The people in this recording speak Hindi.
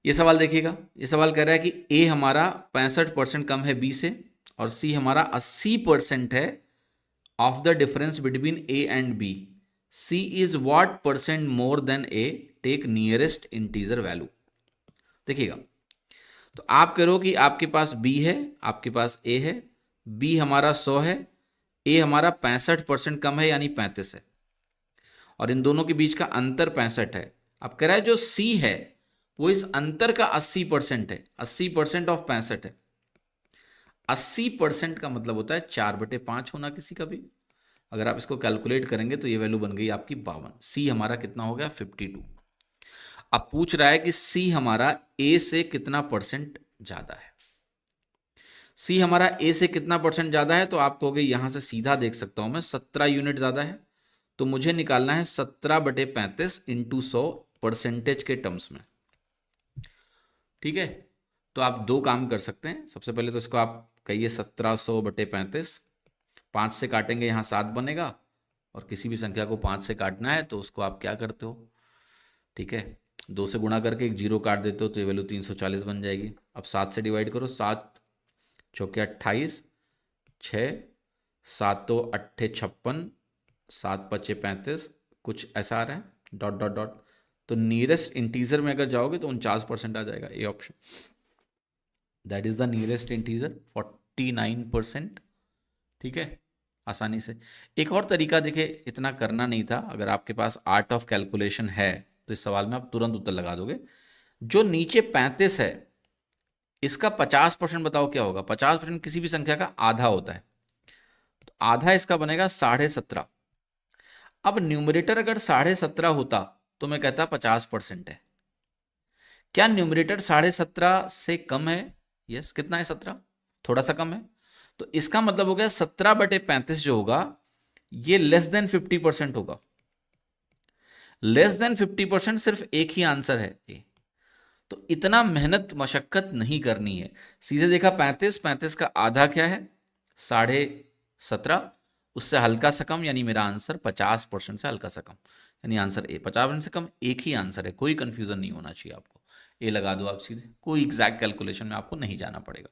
ये सवाल देखिएगा, ये सवाल कह रहा है कि ए हमारा 65% कम है बी से और सी हमारा 80% है of the difference between A and B. C is what percent more than A, take nearest integer value. देखिएगा, तो आप कह रहे हो कि आपके पास बी है, आपके पास ए है, बी हमारा 100 है, ए हमारा 65% कम है यानी 35 है, और इन दोनों के बीच का अंतर 65 है। अब कह रहा है जो सी है वो इस अंतर का 80% है, 80% ऑफ 65 है। 80% का मतलब होता है 4/5 होना किसी का भी। अगर आप इसको कैलकुलेट करेंगे तो ये वैल्यू बन गई आपकी 52। सी हमारा कितना हो गया 52। अब पूछ रहा है कि सी हमारा ए से कितना परसेंट ज्यादा है। सी हमारा ए से कितना परसेंट ज्यादा है, तो आप कहोगे यहां से सीधा देख सकता हूं मैं 17 यूनिट ज्यादा है, तो मुझे निकालना है 17/35 इंटू 100 परसेंटेज के टर्म्स में। ठीक है, तो आप दो काम कर सकते हैं। सबसे पहले तो इसको आप कहिए 1700/35, 5 से काटेंगे यहाँ 7 बनेगा, और किसी भी संख्या को 5 से काटना है तो उसको आप क्या करते हो, ठीक है, 2 से गुणा करके एक जीरो काट देते हो तो ये वैल्यू 340 बन जाएगी। अब 7 से डिवाइड करो, 7 चौके 28, 6 7 तो 8 56, 7 5 35, कुछ ऐसा आ रहा है, डॉट डॉट डॉट। तो नियरेस्ट इंटीजर में अगर जाओगे तो 49% आ जाएगा, A option, that is the nearest integer 49%। ठीक है, आसानी से। एक और तरीका देखे, इतना करना नहीं था, अगर आपके पास आर्ट ऑफ कैलकुलेशन है तो इस सवाल में आप तुरंत उत्तर लगा दोगे। जो नीचे 35 है इसका 50% बताओ क्या होगा। 50% किसी भी संख्या का आधा होता है, तो आधा इसका बनेगा 17.5। अब न्यूमरेटर अगर 17.5 होता तो मैं कहता 50% है। क्या न्यूमरेटर 17.5 से कम है? यस, कितना है 17, थोड़ा सा कम है, तो इसका मतलब हो गया 17/35 जो होगा ये लेस देन 50% होगा। लेस देन 50% सिर्फ एक ही आंसर है ए। तो इतना मेहनत मशक्कत नहीं करनी है, सीधे देखा 35 का आधा क्या है 17.5, उससे हल्का सा कम, यानी मेरा आंसर 50% से हल्का सा कम, यानी आंसर ए। 50% से कम एक ही आंसर है, कोई कंफ्यूजन नहीं होना चाहिए आपको। ए लगा दो आप सीधे, कोई एग्जैक्ट कैलकुलेशन में आपको नहीं जाना पड़ेगा।